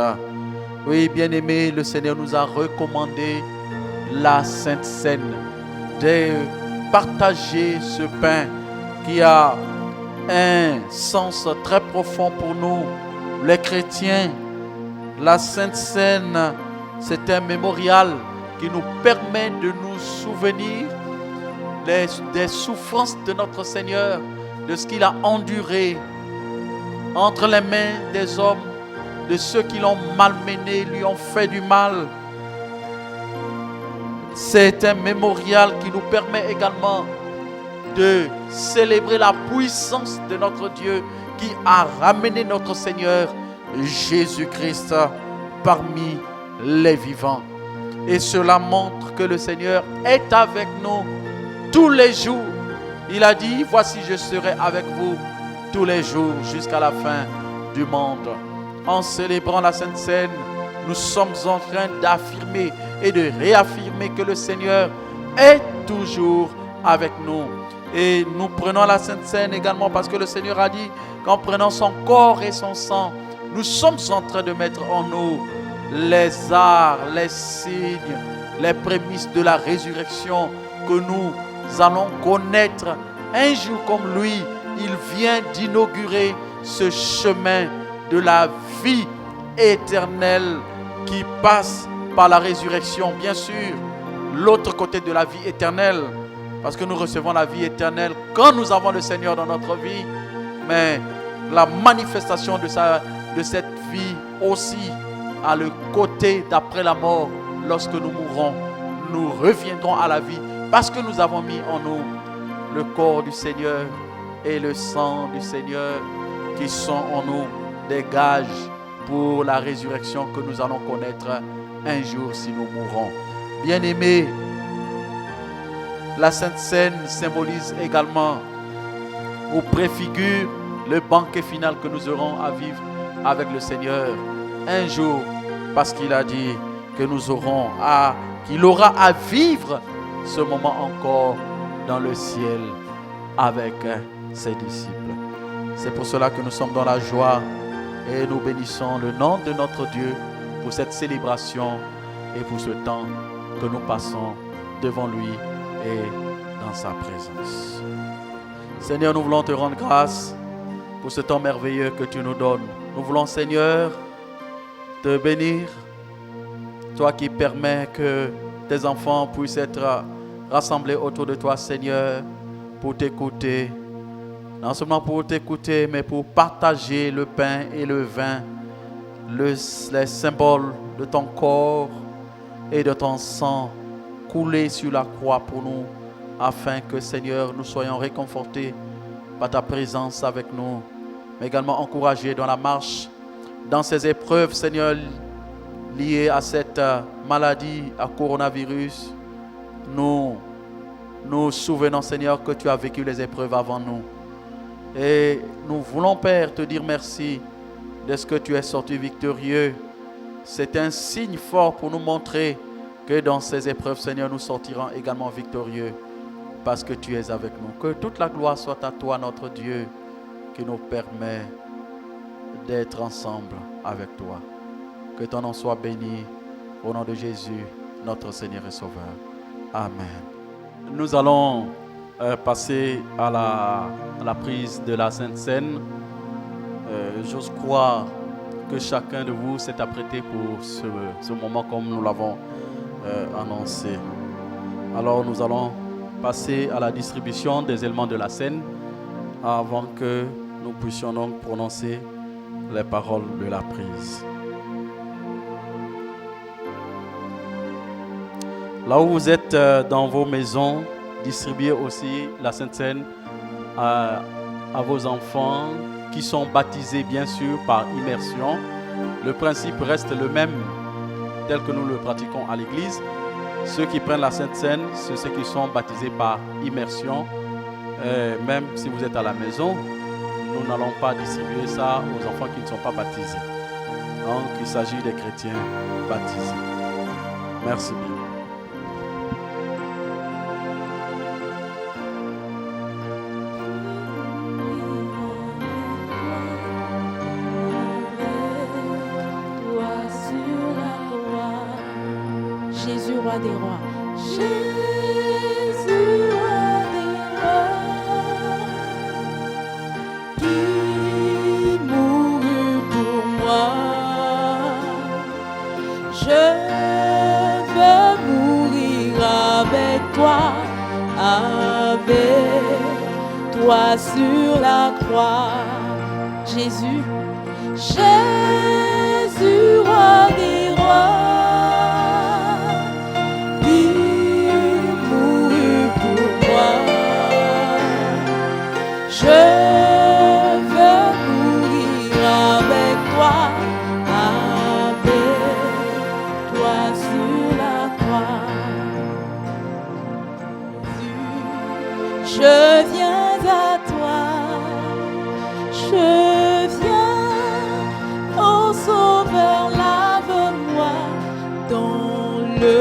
Oui, bien-aimés, le Seigneur nous a recommandé la Sainte Seine, de partager ce pain qui a un sens très profond pour nous, les chrétiens. La Sainte Seine, c'est un mémorial qui nous permet de nous souvenir des souffrances de notre Seigneur, de ce qu'il a enduré entre les mains des hommes, de ceux qui l'ont malmené, lui ont fait du mal. C'est un mémorial qui nous permet également de célébrer la puissance de notre Dieu qui a ramené notre Seigneur Jésus-Christ parmi les vivants. Et cela montre que le Seigneur est avec nous tous les jours. Il a dit: voici, je serai avec vous tous les jours jusqu'à la fin du monde. En célébrant la Sainte Seine, nous sommes en train d'affirmer et de réaffirmer que le Seigneur est toujours avec nous. Et nous prenons la Sainte Seine également parce que le Seigneur a dit qu'en prenant son corps et son sang, nous sommes en train de mettre en nous les arts, les signes, les prémices de la résurrection que nous allons connaître un jour comme lui. Il vient d'inaugurer ce chemin de la vie éternelle qui passe par la résurrection. Bien sûr, l'autre côté de la vie éternelle, parce que nous recevons la vie éternelle quand nous avons le Seigneur dans notre vie, mais la manifestation de cette vie aussi à le côté d'après la mort. Lorsque nous mourrons, nous reviendrons à la vie parce que nous avons mis en nous le corps du Seigneur et le sang du Seigneur qui sont en nous des gages pour la résurrection que nous allons connaître un jour si nous mourrons. Bien-aimés, la Sainte Seine symbolise également ou préfigure le banquet final que nous aurons à vivre avec le Seigneur un jour, parce qu'il a dit que qu'il aura à vivre ce moment encore dans le ciel avec ses disciples. C'est pour cela que nous sommes dans la joie et nous bénissons le nom de notre Dieu pour cette célébration et pour ce temps que nous passons devant lui et dans sa présence. Seigneur, nous voulons te rendre grâce pour ce temps merveilleux que tu nous donnes. Nous voulons, Seigneur, te bénir, toi qui permets que tes enfants puissent être rassemblés autour de toi, Seigneur, pour t'écouter. Non seulement pour t'écouter, mais pour partager le pain et le vin, les symboles de ton corps et de ton sang coulé sur la croix pour nous, afin que, Seigneur, nous soyons réconfortés par ta présence avec nous, mais également encouragés dans la marche, dans ces épreuves, Seigneur, liées à cette maladie, à coronavirus. Nous nous souvenons, Seigneur, que tu as vécu les épreuves avant nous. Et nous voulons, Père, te dire merci de ce que tu es sorti victorieux. C'est un signe fort pour nous montrer que dans ces épreuves, Seigneur, nous sortirons également victorieux parce que tu es avec nous. Que toute la gloire soit à toi, notre Dieu, qui nous permet d'être ensemble avec toi. Que ton nom soit béni au nom de Jésus, notre Seigneur et Sauveur. Amen. Nous allons passer à la prise de la Sainte Seine. J'ose croire que chacun de vous s'est apprêté pour ce moment comme nous l'avons annoncé. Alors nous allons passer à la distribution des éléments de la scène avant que nous puissions donc prononcer les paroles de la prise. Là où vous êtes dans vos maisons, distribuez aussi la Sainte Seine à vos enfants qui sont baptisés bien sûr par immersion. Le principe reste le même tel que nous le pratiquons à l'église. Ceux qui prennent la Sainte Seine, c'est ceux qui sont baptisés par immersion. Même si vous êtes à la maison, nous n'allons pas distribuer ça aux enfants qui ne sont pas baptisés. Donc il s'agit des chrétiens baptisés. Merci bien. Jésus, roi des rois. Jésus, roi des rois, qui mourut pour moi. Je veux mourir avec toi sur la croix. Jésus, Jésus, roi des rois. Je veux mourir avec toi sur la croix. Je viens à toi, je viens, ô Sauveur, lave-moi dans le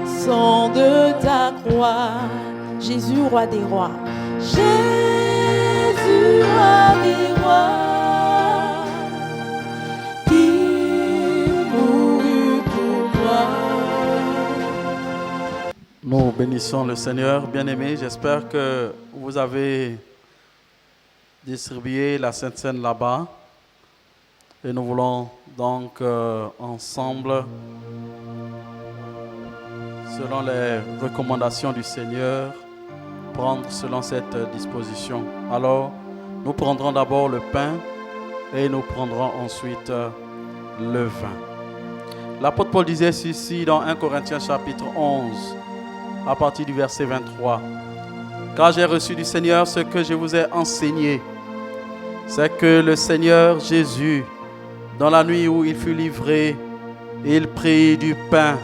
sang de ta croix. Jésus, roi des rois. Jésus, roi des rois, qui mourut pour moi. Nous bénissons le Seigneur, bien-aimés. J'espère que vous avez distribué la Sainte Seine là-bas. Et nous voulons donc ensemble, selon les recommandations du Seigneur, prendre selon cette disposition. Alors, nous prendrons d'abord le pain et nous prendrons ensuite le vin. L'apôtre Paul disait ceci dans 1 Corinthiens chapitre 11, à partir du verset 23. « Car j'ai reçu du Seigneur ce que je vous ai enseigné, c'est que le Seigneur Jésus, dans la nuit où il fut livré, il prit du pain.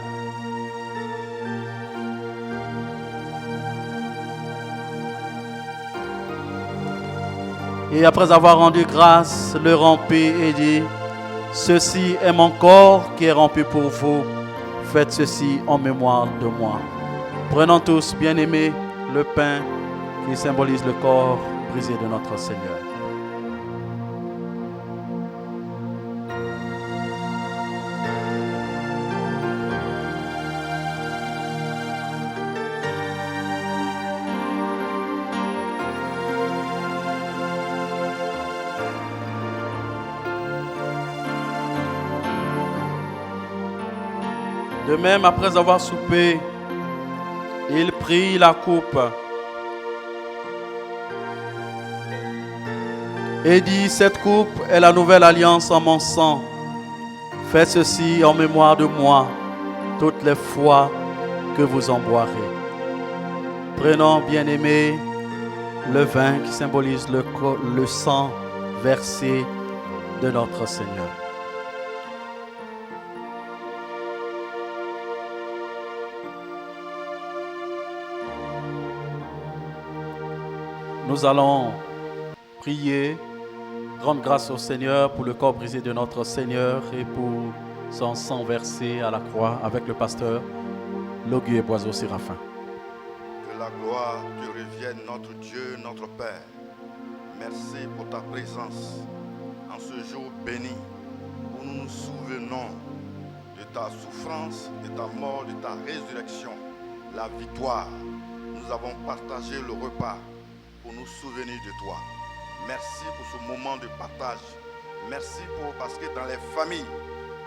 Et après avoir rendu grâce, le rompit et dit, « Ceci est mon corps qui est rompu pour vous. Faites ceci en mémoire de moi. » Prenons tous, bien-aimés, le pain qui symbolise le corps brisé de notre Seigneur. De même, après avoir soupé, il prit la coupe et dit, « Cette coupe est la nouvelle alliance en mon sang. Faites ceci en mémoire de moi toutes les fois que vous en boirez. » Prenons, bien-aimés, le vin qui symbolise le sang versé de notre Seigneur. Nous allons prier, rendre grâce au Seigneur pour le corps brisé de notre Seigneur et pour son sang versé à la croix avec le pasteur Loguier Boiseau Séraphin. Que la gloire te revienne, notre Dieu, notre Père. Merci pour ta présence en ce jour béni où nous nous souvenons de ta souffrance, de ta mort, de ta résurrection, la victoire. Nous avons partagé le repas pour nous souvenir de toi. Merci pour ce moment de partage. Merci parce que dans les familles,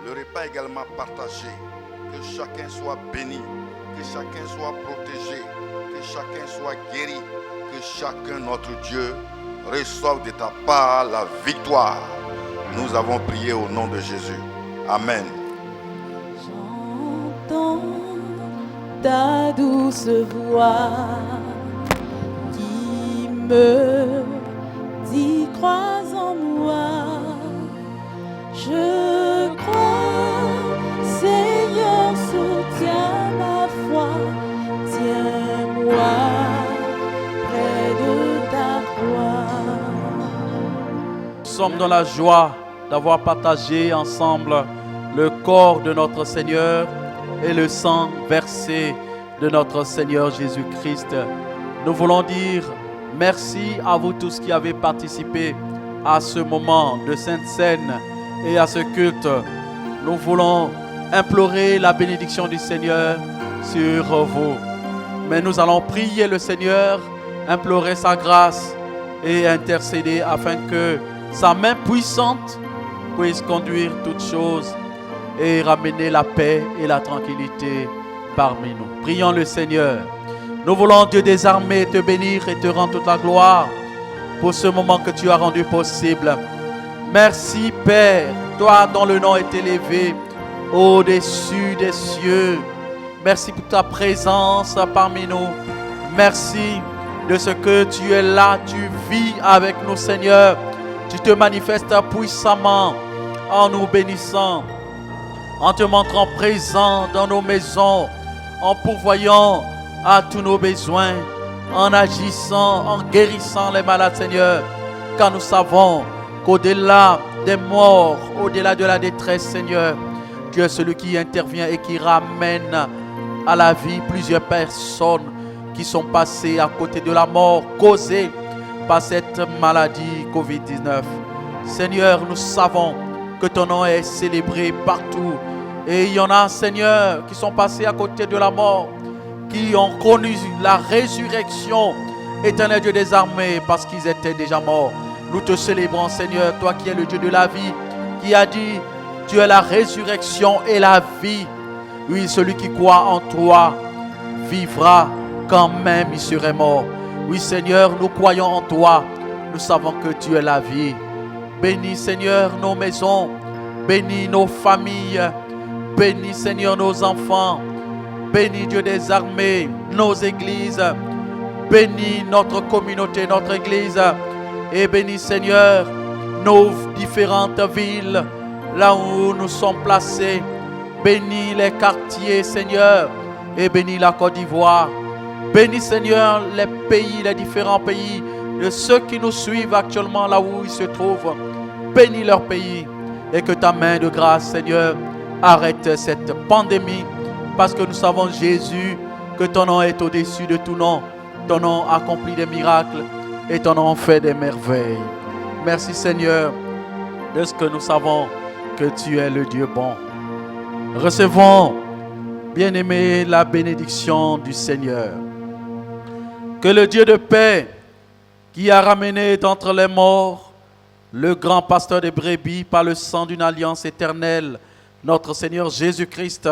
le repas est également partagé. Que chacun soit béni, que chacun soit protégé, que chacun soit guéri, que chacun, notre Dieu, reçoive de ta part la victoire. Nous avons prié au nom de Jésus. Amen. J'entends ta douce voix qui me dit crois en moi. Je crois, Seigneur, soutiens ma foi. Tiens-moi près de ta croix. Nous sommes dans la joie d'avoir partagé ensemble le corps de notre Seigneur et le sang versé de notre Seigneur Jésus-Christ. Nous voulons dire merci à vous tous qui avez participé à ce moment de Sainte Seine et à ce culte. Nous voulons implorer la bénédiction du Seigneur sur vous. Mais nous allons prier le Seigneur, implorer sa grâce et intercéder afin que sa main puissante puisse conduire toutes choses et ramener la paix et la tranquillité parmi nous. Prions le Seigneur. Nous voulons, Dieu des armées, te bénir et te rendre toute la gloire pour ce moment que tu as rendu possible. Merci Père, toi dont le nom est élevé au-dessus des cieux. Merci pour ta présence parmi nous. Merci de ce que tu es là, tu vis avec nous Seigneur. Tu te manifestes puissamment en nous bénissant, en te montrant présent dans nos maisons, en pourvoyant à tous nos besoins, en agissant, en guérissant les malades, Seigneur. Car nous savons qu'au-delà des morts, au-delà de la détresse, Seigneur, tu es celui qui intervient et qui ramène à la vie plusieurs personnes qui sont passées à côté de la mort causée par cette maladie Covid-19. Seigneur, nous savons que ton nom est célébré partout. Et il y en a, Seigneur, qui sont passés à côté de la mort, qui ont connu la résurrection, éternel Dieu des armées, parce qu'ils étaient déjà morts. Nous te célébrons, Seigneur, toi qui es le Dieu de la vie, qui a dit, tu es la résurrection et la vie. Oui, celui qui croit en toi vivra quand même il serait mort. Oui, Seigneur, nous croyons en toi. Nous savons que tu es la vie. Bénis, Seigneur, nos maisons. Bénis nos familles. Bénis, Seigneur, nos enfants. Bénis, Dieu des armées, nos églises. Bénis notre communauté, notre église. Et bénis, Seigneur, nos différentes villes, là où nous sommes placés. Bénis les quartiers, Seigneur. Et bénis la Côte d'Ivoire. Bénis, Seigneur, les pays, les différents pays, de ceux qui nous suivent actuellement là où ils se trouvent. Bénis leur pays et que ta main de grâce, Seigneur, arrête cette pandémie. Parce que nous savons, Jésus, que ton nom est au-dessus de tout nom. Ton nom accomplit des miracles et ton nom fait des merveilles. Merci, Seigneur, de ce que nous savons que tu es le Dieu bon. Recevons, bien-aimés, la bénédiction du Seigneur. Que le Dieu de paix, qui a ramené d'entre les morts le grand pasteur des brebis par le sang d'une alliance éternelle, notre Seigneur Jésus-Christ,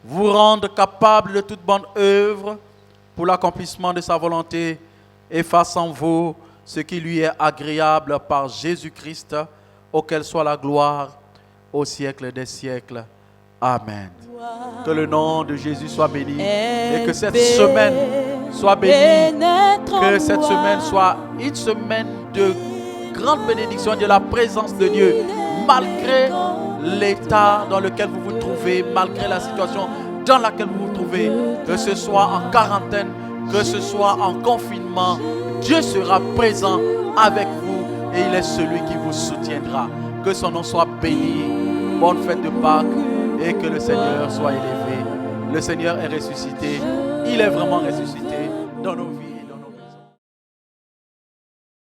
vous rende capable de toute bonne œuvre pour l'accomplissement de sa volonté et fasse en vous ce qui lui est agréable par Jésus-Christ, auquel soit la gloire au siècle des siècles. Amen. Que le nom de Jésus soit béni et que cette semaine soit bénie, que cette semaine soit une semaine de grande bénédiction de la présence de Dieu, malgré l'état dans lequel vous vous trouvez, malgré la situation dans laquelle vous vous trouvez, que ce soit en quarantaine, que ce soit en confinement. Dieu sera présent avec vous et il est celui qui vous soutiendra. Que son nom soit béni. Bonne fête de Pâques et que le Seigneur soit élevé. Le Seigneur est ressuscité. Il est vraiment ressuscité dans nos vies.